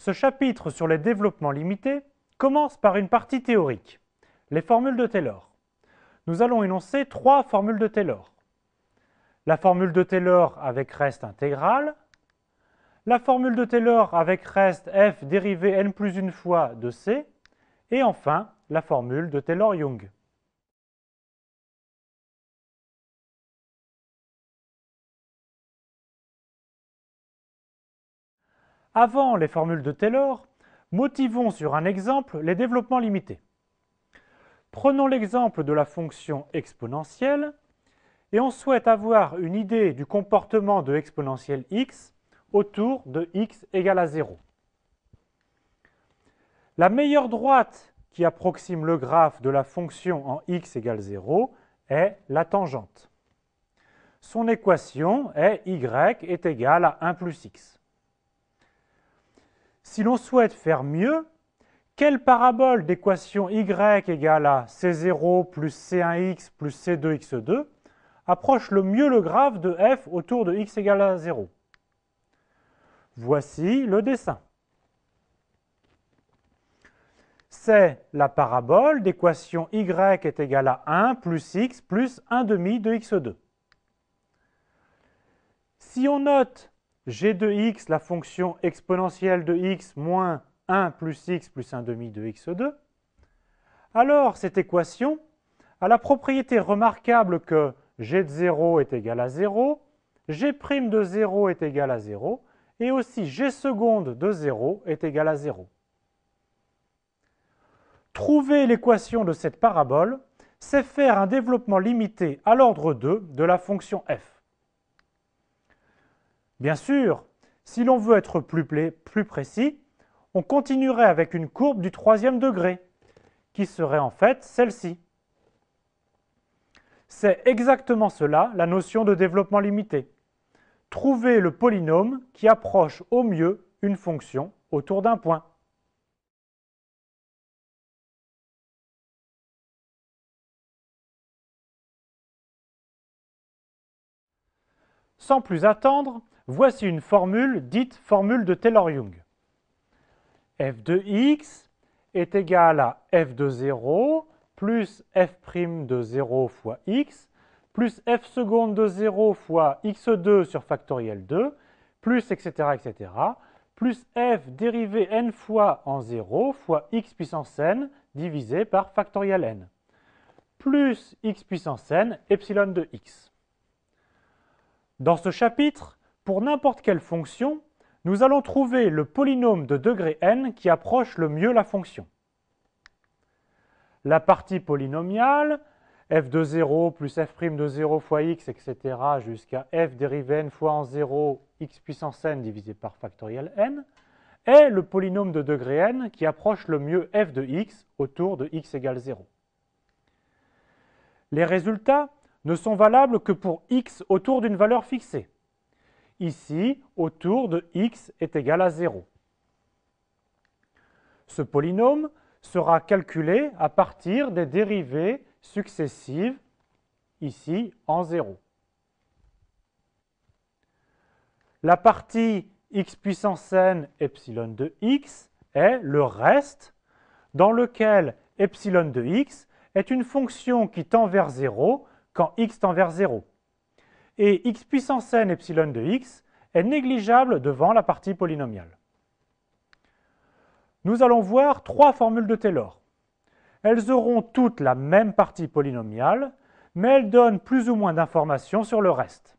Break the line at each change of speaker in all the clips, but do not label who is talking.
Ce chapitre sur les développements limités commence par une partie théorique, les formules de Taylor. Nous allons énoncer 3 formules de Taylor. La formule de Taylor avec reste intégral, la formule de Taylor avec reste f dérivée n plus une fois de c, et enfin la formule de Taylor-Young. Avant les formules de Taylor, motivons sur un exemple les développements limités. Prenons l'exemple de la fonction exponentielle et on souhaite avoir une idée du comportement de exponentielle x autour de x égale à 0. La meilleure droite qui approxime le graphe de la fonction en x égale 0 est la tangente. Son équation est y est égal à 1 plus x. Si l'on souhaite faire mieux, quelle parabole d'équation y égale à c0 plus c1x plus c2x2 approche le mieux le graphe de f autour de x égale à 0? Voici le dessin. C'est la parabole d'équation y est égal à 1 plus x plus 1 demi de x2. Si on note g de x, la fonction exponentielle de x moins 1 plus x plus 1 demi de x2, alors cette équation a la propriété remarquable que g de 0 est égal à 0, g' de 0 est égal à 0, et aussi g seconde de 0 est égal à 0. Trouver l'équation de cette parabole, c'est faire un développement limité à l'ordre 2 de la fonction f. Bien sûr, si l'on veut être plus précis, on continuerait avec une courbe du 3e degré, qui serait en fait celle-ci. C'est exactement cela la notion de développement limité. Trouver le polynôme qui approche au mieux une fonction autour d'un point. Sans plus attendre, voici une formule dite formule de Taylor-Young. f de x est égal à f de 0 plus f' de 0 fois x plus f seconde de 0 fois x2 sur factoriel 2 plus etc. plus f dérivée n fois en 0 fois x puissance n divisé par factoriel n plus x puissance n epsilon de x. Dans ce chapitre, pour n'importe quelle fonction, nous allons trouver le polynôme de degré n qui approche le mieux la fonction. La partie polynomiale, f de 0 plus f' de 0 fois x, etc. jusqu'à f dérivée n fois en 0, x puissance n divisé par factoriel n, est le polynôme de degré n qui approche le mieux f de x autour de x égale 0. Les résultats ne sont valables que pour x autour d'une valeur fixée. Ici, autour de x est égal à 0. Ce polynôme sera calculé à partir des dérivées successives, ici en 0. La partie x puissance n epsilon de x est le reste dans lequel epsilon de x est une fonction qui tend vers 0 quand x tend vers 0. Et x puissance n epsilon de x est négligeable devant la partie polynomiale. Nous allons voir 3 formules de Taylor. Elles auront toutes la même partie polynomiale, mais elles donnent plus ou moins d'informations sur le reste.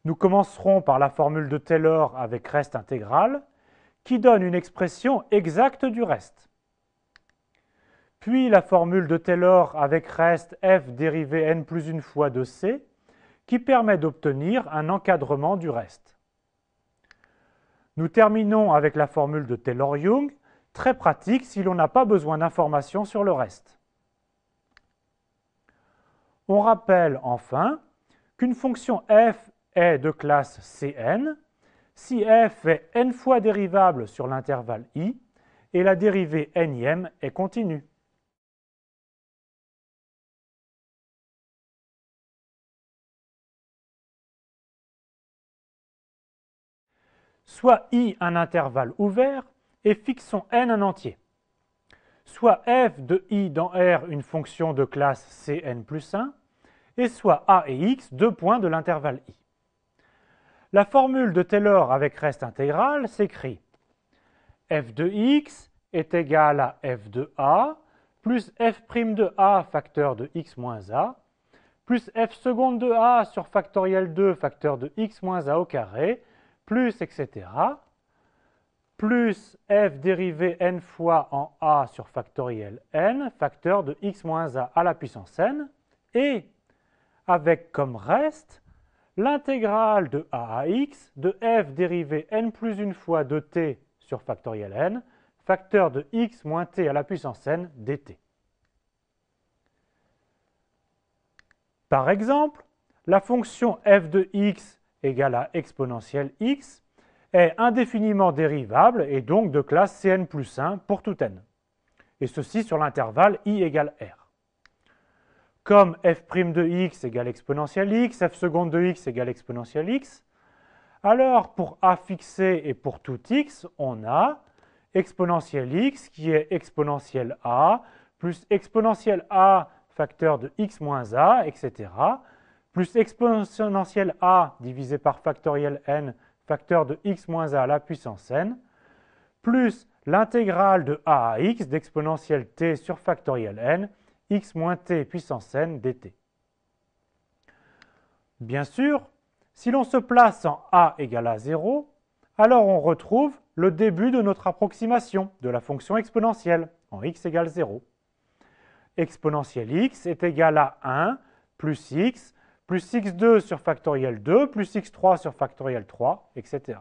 Nous commencerons par la formule de Taylor avec reste intégral, qui donne une expression exacte du reste. Puis la formule de Taylor avec reste f dérivée n plus une fois de c, qui permet d'obtenir un encadrement du reste. Nous terminons avec la formule de Taylor-Young, très pratique si l'on n'a pas besoin d'informations sur le reste. On rappelle enfin qu'une fonction f est de classe Cn si f est n fois dérivable sur l'intervalle i et la dérivée nème est continue. soit I un intervalle ouvert et fixons n un entier. Soit f de I dans R une fonction de classe Cn plus 1, et soit A et X deux points de l'intervalle I. La formule de Taylor avec reste intégral s'écrit f de X est égal à f de A plus f' de A facteur de x moins A plus f seconde de A sur factoriel 2 facteur de x moins A au carré plus etc. plus f dérivée n fois en A sur factoriel n facteur de x moins A à la puissance n et avec comme reste l'intégrale de A à x de f dérivée n plus une fois de t sur factoriel n, facteur de x moins t à la puissance n dt. Par exemple, la fonction f de x égale à exponentielle x est indéfiniment dérivable et donc de classe Cn plus 1 pour tout n, et ceci sur l'intervalle i égale r. Comme f' de x égale exponentielle x, f seconde de x égale exponentielle x, alors pour a fixé et pour tout x, on a exponentielle x qui est exponentielle a plus exponentielle a facteur de x moins a, etc., plus exponentielle a divisé par factoriel n facteur de x moins a à la puissance n, plus l'intégrale de a à x d'exponentielle t sur factoriel n, x moins t puissance n dt. Bien sûr, si l'on se place en a égale à 0, alors on retrouve le début de notre approximation de la fonction exponentielle en x égale 0. Exponentielle x est égal à 1 plus x2 sur factoriel 2 plus x3 sur factoriel 3, etc.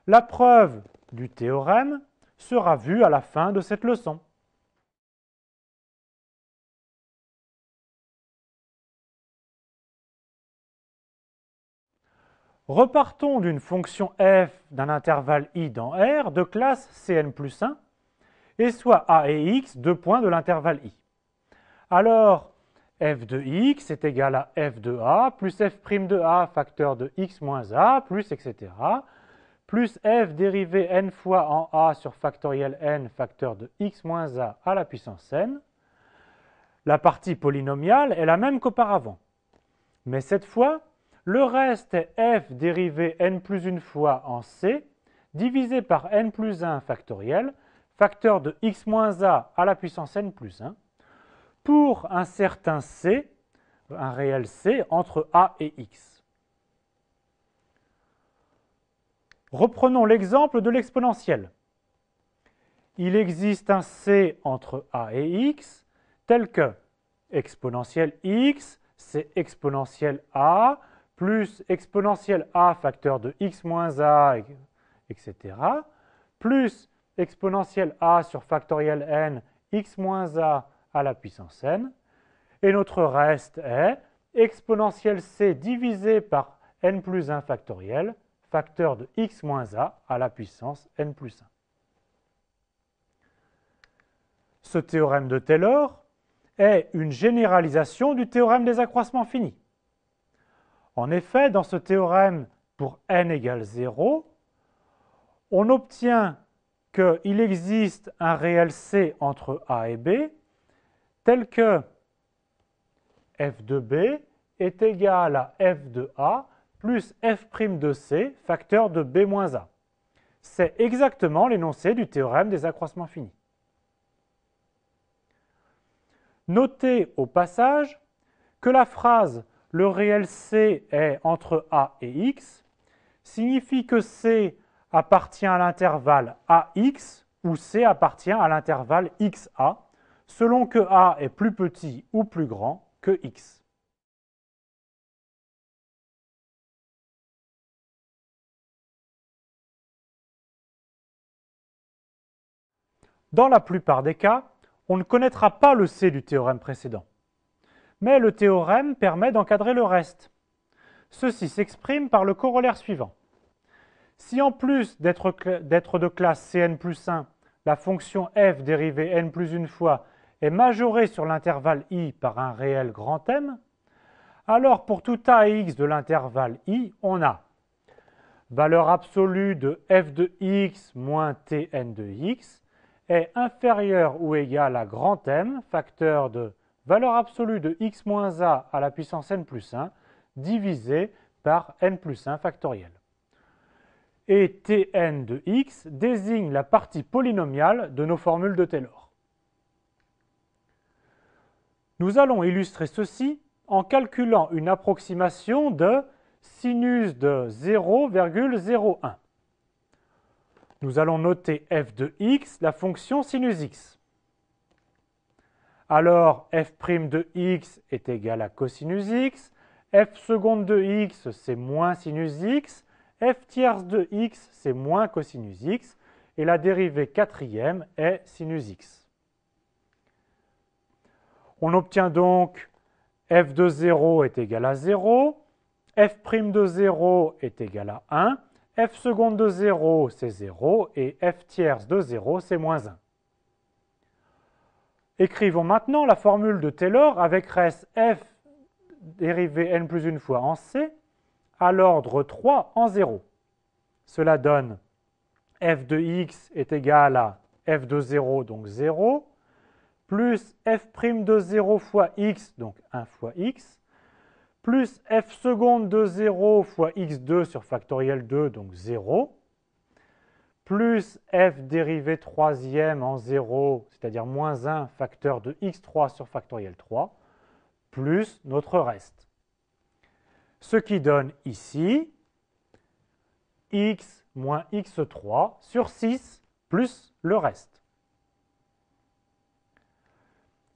La preuve du théorème sera vue à la fin de cette leçon. Repartons d'une fonction f d'un intervalle i dans R de classe Cn plus 1 et soit a et x deux points de l'intervalle i. Alors, f de x est égal à f de a plus f' de a facteur de x moins a plus etc. plus f dérivée n fois en a sur factoriel n facteur de x moins a à la puissance n. La partie polynomiale est la même qu'auparavant. Mais cette fois, le reste est f dérivée n plus une fois en c divisé par n plus 1 factoriel facteur de x moins a à la puissance n plus 1 pour un certain c, un réel c entre a et x. Reprenons l'exemple de l'exponentielle. Il existe un c entre a et x tel que exponentielle x, c'est exponentielle a, plus exponentielle a facteur de x moins a, etc., plus exponentielle a sur factoriel n, x moins a à la puissance n, et notre reste est exponentielle c divisé par n plus 1 factoriel, facteur de x moins a à la puissance n plus 1. Ce théorème de Taylor est une généralisation du théorème des accroissements finis. En effet, dans ce théorème, pour n égale 0, on obtient qu'il existe un réel c entre a et b, tel que f de b est égal à f de a plus f' de c, facteur de b moins a. C'est exactement l'énoncé du théorème des accroissements finis. Notez au passage que la phrase « le réel c est entre a et x » signifie que c appartient à l'intervalle ax ou c appartient à l'intervalle xa, selon que a est plus petit ou plus grand que x. Dans la plupart des cas, on ne connaîtra pas le c du théorème précédent. Mais le théorème permet d'encadrer le reste. Ceci s'exprime par le corollaire suivant. Si en plus d'être de classe Cn plus 1, la fonction f dérivée n plus une fois est majorée sur l'intervalle i par un réel grand M, alors pour tout a et x de l'intervalle i, on a valeur absolue de f de x moins tn de x est inférieure ou égale à grand M, facteur de valeur absolue de x moins a à la puissance n plus 1, divisé par n plus 1 factoriel. Et Tn de x désigne la partie polynomiale de nos formules de Taylor. Nous allons illustrer ceci en calculant une approximation de sinus de 0,01. Nous allons noter f de x, la fonction sinus x. Alors, f' de x est égal à cosinus x, f seconde de x, c'est moins sinus x, f tierce de x, c'est moins cosinus x, et la dérivée quatrième est sinus x. On obtient donc f de 0 est égal à 0, f' de 0 est égal à 1, f seconde de 0, c'est 0, et f tierce de 0, c'est moins 1. Écrivons maintenant la formule de Taylor avec reste f dérivée n plus une fois en c à l'ordre 3 en 0. Cela donne f de x est égal à f de 0, donc 0, plus f' de 0 fois x, donc 1 fois x, plus f seconde de 0 fois x2 sur factoriel 2, donc 0, plus f dérivée troisième en 0, c'est-à-dire moins 1 facteur de x3 sur factoriel 3, plus notre reste. Ce qui donne ici x moins x3 sur 6 plus le reste.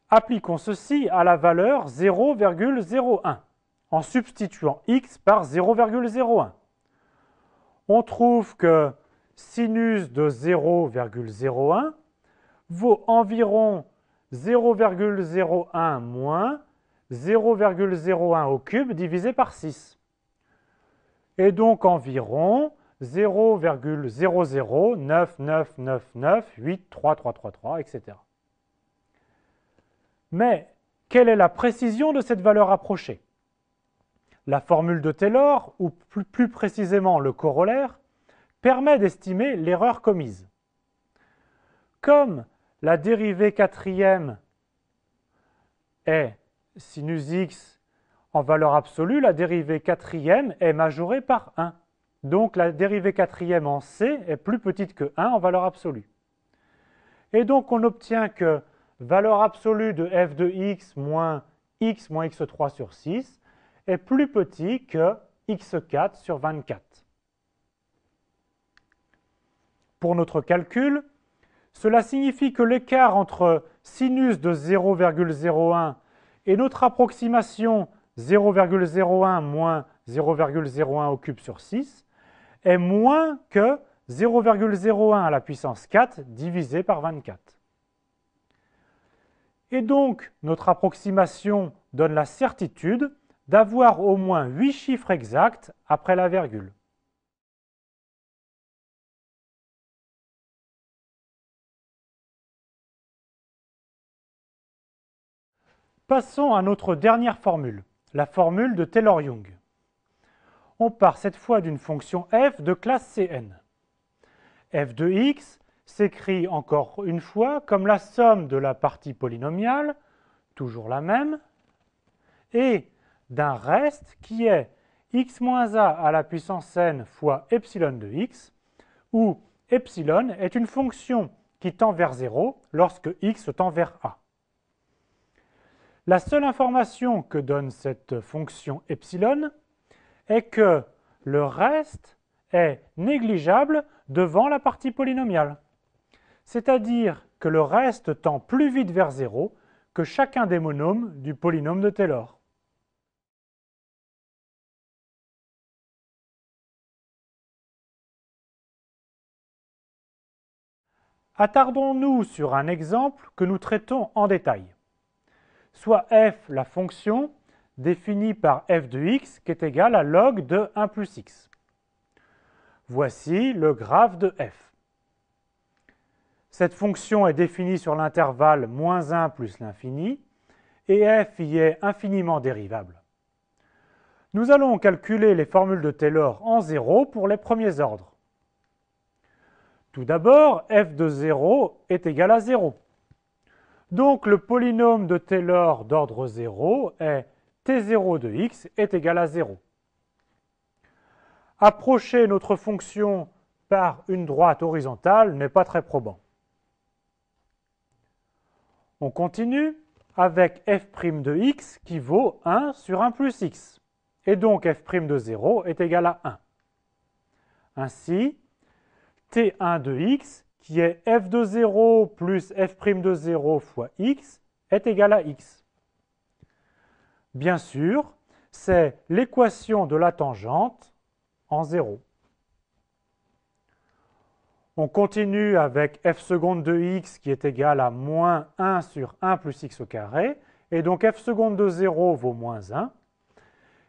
Appliquons ceci à la valeur 0,01 en substituant x par 0,01. On trouve que sinus de 0,01 vaut environ 0,01 moins 0,01 au cube divisé par 6. Et donc environ 0,009999833333, etc. Mais quelle est la précision de cette valeur approchée? La formule de Taylor, ou plus précisément le corollaire, permet d'estimer l'erreur commise. Comme la dérivée quatrième est sinus x en valeur absolue, la dérivée quatrième est majorée par 1. Donc la dérivée quatrième en c est plus petite que 1 en valeur absolue. Et donc on obtient que valeur absolue de f de x moins x3 sur 6 est plus petit que x4 sur 24. Pour notre calcul, cela signifie que l'écart entre sinus de 0,01 et notre approximation 0,01 moins 0,01 au cube sur 6 est moins que 0,01 à la puissance 4 divisé par 24. Et donc, notre approximation donne la certitude d'avoir au moins 8 chiffres exacts après la virgule. Passons à notre dernière formule, la formule de Taylor-Young. On part cette fois d'une fonction f de classe Cn. f de x s'écrit encore une fois comme la somme de la partie polynomiale, toujours la même, et d'un reste qui est x moins a à la puissance n fois epsilon de x, où epsilon est une fonction qui tend vers 0 lorsque x tend vers a. La seule information que donne cette fonction epsilon est que le reste est négligeable devant la partie polynomiale. C'est-à-dire que le reste tend plus vite vers 0 que chacun des monômes du polynôme de Taylor. Attardons-nous sur un exemple que nous traitons en détail. Soit f, la fonction, définie par f de x, qui est égale à log de 1 plus x. Voici le graphe de f. Cette fonction est définie sur l'intervalle moins 1 plus l'infini, et f y est infiniment dérivable. Nous allons calculer les formules de Taylor en 0 pour les premiers ordres. Tout d'abord, f de 0 est égal à 0. Donc le polynôme de Taylor d'ordre 0 est t0 de x est égal à 0. Approcher notre fonction par une droite horizontale n'est pas très probant. On continue avec f' de x qui vaut 1 sur 1 plus x. Et donc f' de 0 est égal à 1. Ainsi, t1 de x, qui est f de 0 plus f' de 0 fois x, est égal à x. Bien sûr, c'est l'équation de la tangente en 0. On continue avec f seconde de x qui est égal à moins 1 sur 1 plus x au carré. Et donc f seconde de 0 vaut moins 1.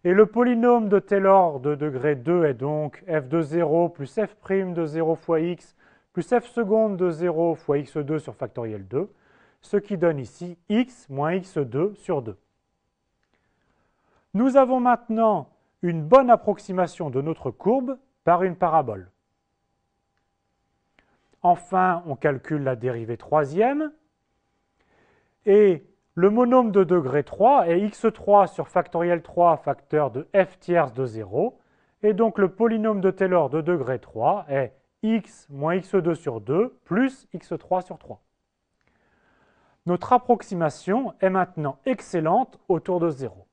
Et le polynôme de Taylor de degré 2 est donc f de 0 plus f' de 0 fois x plus f seconde de 0 fois x2 sur factoriel 2, ce qui donne ici x moins x2 sur 2. Nous avons maintenant une bonne approximation de notre courbe par une parabole. Enfin, on calcule la dérivée troisième. Et le monôme de degré 3 est x3 sur factoriel 3 facteur de f tierce de 0. Et donc le polynôme de Taylor de degré 3 est x moins x2 sur 2 plus x3 sur 3. Notre approximation est maintenant excellente autour de 0.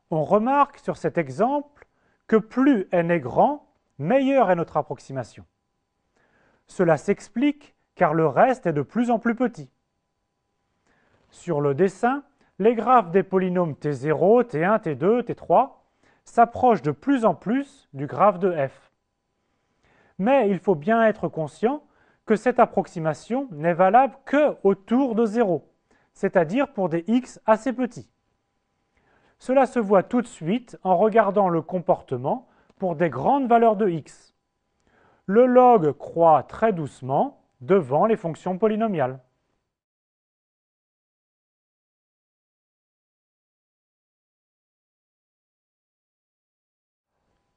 On remarque sur cet exemple que plus n est grand, meilleure est notre approximation. Cela s'explique car le reste est de plus en plus petit. Sur le dessin, les graphes des polynômes t0, t1, t2, t3 s'approchent de plus en plus du graphe de f. Mais il faut bien être conscient que cette approximation n'est valable que autour de 0, c'est-à-dire pour des x assez petits. Cela se voit tout de suite en regardant le comportement pour des grandes valeurs de x. Le log croît très doucement devant les fonctions polynomiales.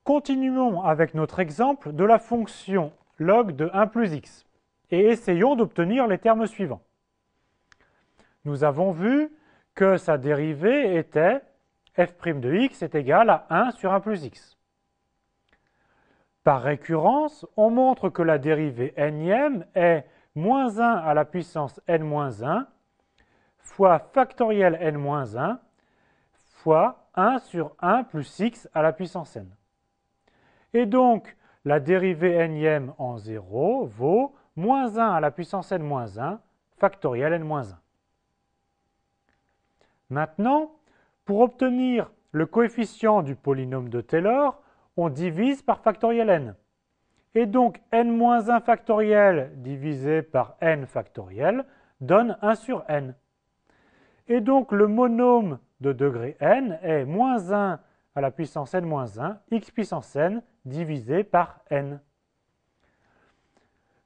Continuons avec notre exemple de la fonction log de 1 plus x et essayons d'obtenir les termes suivants. Nous avons vu que sa dérivée était f' de x est égal à 1 sur 1 plus x. Par récurrence, on montre que la dérivée n est moins 1 à la puissance n-1 fois factoriel n-1 fois 1 sur 1 plus x à la puissance n. Et donc, la dérivée n en 0 vaut moins 1 à la puissance n-1 factoriel n-1. Maintenant, pour obtenir le coefficient du polynôme de Taylor, on divise par factoriel n. Et donc n-1 factoriel divisé par n factoriel donne 1 sur n. Et donc le monôme de degré n est moins 1 à la puissance n-1 x puissance n divisé par n.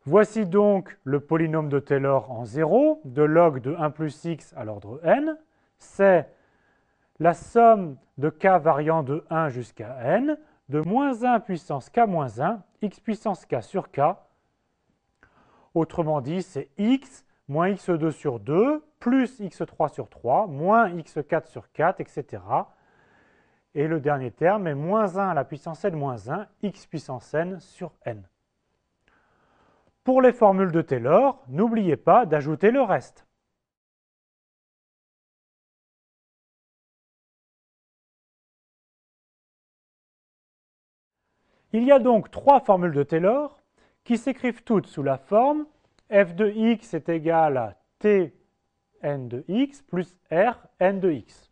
Voici donc le polynôme de Taylor en 0 de log de 1 plus x à l'ordre n. C'est la somme de k variant de 1 jusqu'à n de moins 1 puissance k-1 x puissance k sur k. Autrement dit, c'est x moins x2 sur 2 plus x3 sur 3 moins x4 sur 4, etc. Et le dernier terme est moins 1 à la puissance n-1 x puissance n sur n. Pour les formules de Taylor, n'oubliez pas d'ajouter le reste. Il y a donc trois formules de Taylor qui s'écrivent toutes sous la forme f de x est égal à t n de x plus r n de x,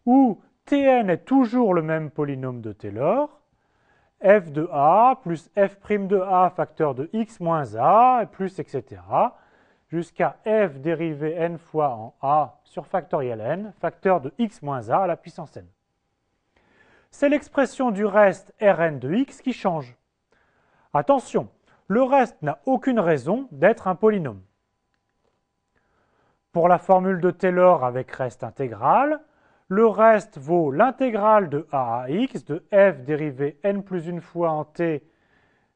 où Tn est toujours le même polynôme de Taylor, f de a plus f' de a facteur de x moins a, plus etc., jusqu'à f dérivée n fois en a sur factoriel n, facteur de x moins a à la puissance n. C'est l'expression du reste Rn de x qui change. Attention, le reste n'a aucune raison d'être un polynôme. Pour la formule de Taylor avec reste intégral, Le reste vaut l'intégrale de a à x de f dérivée n plus une fois en t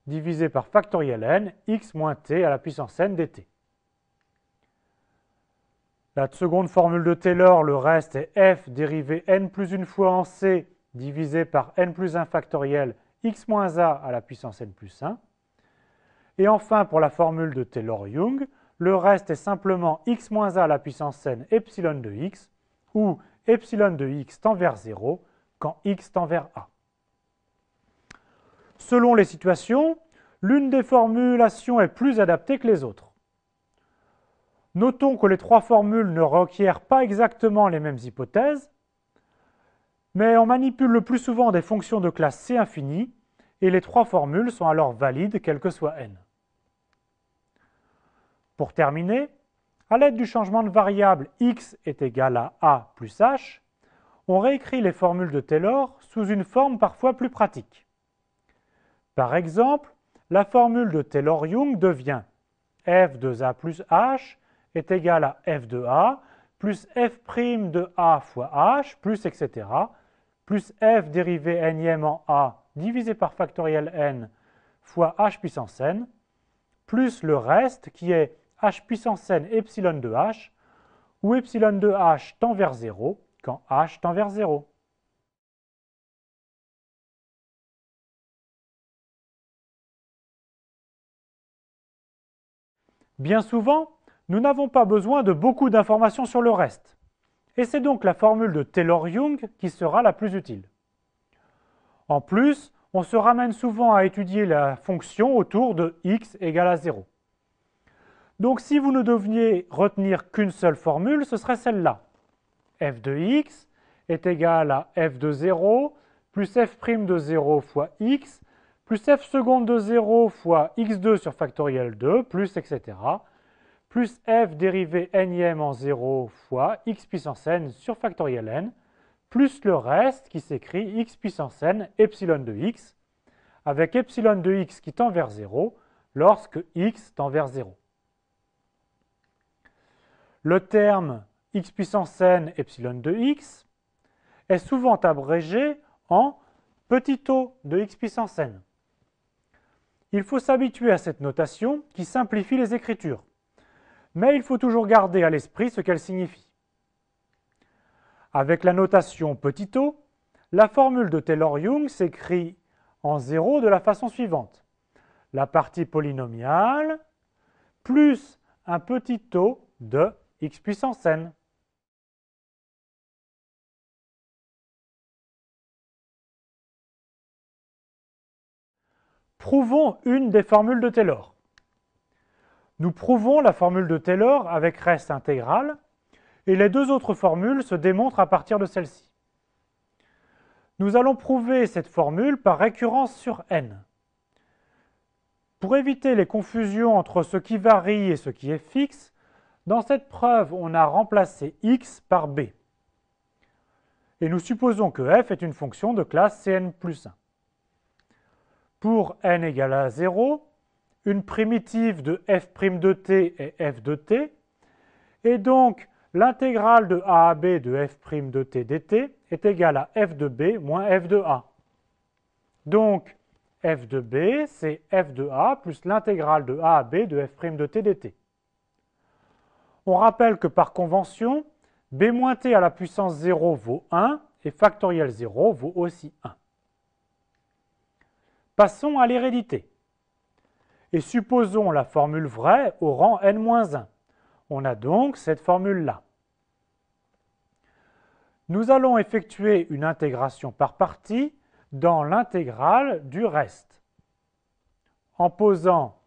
divisé par factoriel n, x moins t à la puissance n dt. La seconde formule de Taylor, le reste est f dérivée n plus une fois en c divisé par n plus 1 factoriel x moins a à la puissance n plus 1. Et enfin, pour la formule de Taylor-Young, le reste est simplement x moins a à la puissance n epsilon de x, où epsilon de x tend vers 0 quand x tend vers a. Selon les situations, l'une des formulations est plus adaptée que les autres. Notons que les trois formules ne requièrent pas exactement les mêmes hypothèses, mais on manipule le plus souvent des fonctions de classe C infinie, et les trois formules sont alors valides quel que soit n. Pour terminer, à l'aide du changement de variable x est égal à a plus h, on réécrit les formules de Taylor sous une forme parfois plus pratique. Par exemple, la formule de Taylor-Young devient f de a plus h est égal à f de a plus f' de a fois h plus etc. plus f dérivée n en a divisé par factoriel n fois h puissance n plus le reste qui est h puissance n epsilon de h, où epsilon de h tend vers 0 quand h tend vers 0. Bien souvent, nous n'avons pas besoin de beaucoup d'informations sur le reste, et c'est donc la formule de Taylor-Young qui sera la plus utile. En plus, on se ramène souvent à étudier la fonction autour de x égale à 0. Donc si vous ne deviez retenir qu'une seule formule, ce serait celle-là. f de x est égal à f de 0 plus f' de 0 fois x plus f seconde de 0 fois x2 sur factoriel 2 plus etc. plus f dérivée n en 0 fois x puissance n sur factoriel n plus le reste qui s'écrit x puissance n epsilon de x avec epsilon de x qui tend vers 0 lorsque x tend vers 0. Le terme x puissance n epsilon de x est souvent abrégé en petit o de x puissance n. Il faut s'habituer à cette notation qui simplifie les écritures, mais il faut toujours garder à l'esprit ce qu'elle signifie. Avec la notation petit o, la formule de Taylor-Young s'écrit en 0 de la façon suivante. La partie polynomiale plus un petit o de x puissance n. Prouvons une des formules de Taylor. Nous prouvons la formule de Taylor avec reste intégral, et les deux autres formules se démontrent à partir de celle-ci. Nous allons prouver cette formule par récurrence sur n. Pour éviter les confusions entre ce qui varie et ce qui est fixe, dans cette preuve, on a remplacé x par b. Et nous supposons que f est une fonction de classe Cn plus 1. Pour n égale à 0, une primitive de f' de t est f de t, et donc l'intégrale de a à b de f' de t dt est égale à f de b moins f de a. Donc, f de b, c'est f de a plus l'intégrale de a à b de f' de t dt. On rappelle que par convention, b moins t à la puissance 0 vaut 1 et factoriel 0 vaut aussi 1. Passons à l'hérédité. Et supposons la formule vraie au rang n-1. On a donc cette formule-là. Nous allons effectuer une intégration par partie dans l'intégrale du reste. En posant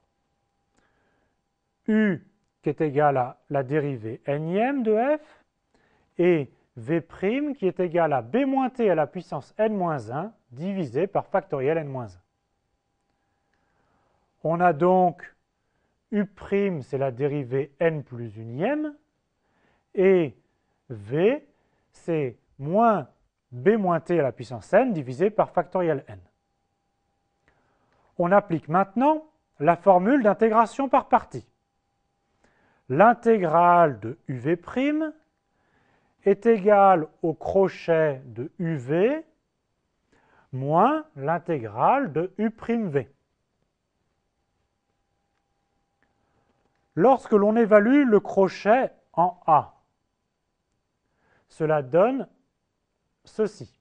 u qui est égal à la dérivée n de f et v' qui est égal à b moins t à la puissance n-1 divisé par factoriel n-1. On a donc u', c'est la dérivée n plus unième, et v, c'est moins b moins t à la puissance n divisé par factoriel n. On applique maintenant la formule d'intégration par partie. L'intégrale de uv' est égal au crochet de UV moins l'intégrale de U'V. Lorsque l'on évalue le crochet en A, cela donne ceci.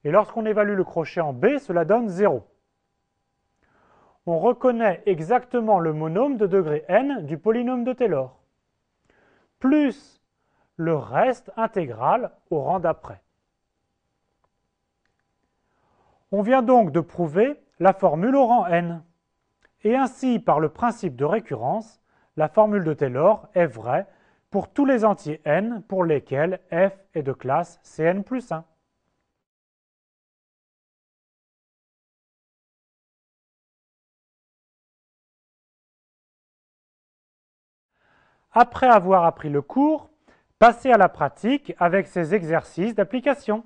Et lorsqu'on évalue le crochet en B, cela donne 0. On reconnaît exactement le monôme de degré n du polynôme de Taylor, plus le reste intégral au rang d'après. On vient donc de prouver la formule au rang n. Et ainsi, par le principe de récurrence, la formule de Taylor est vraie pour tous les entiers n pour lesquels f est de classe Cn plus 1. Après avoir appris le cours, passez à la pratique avec ces exercices d'application.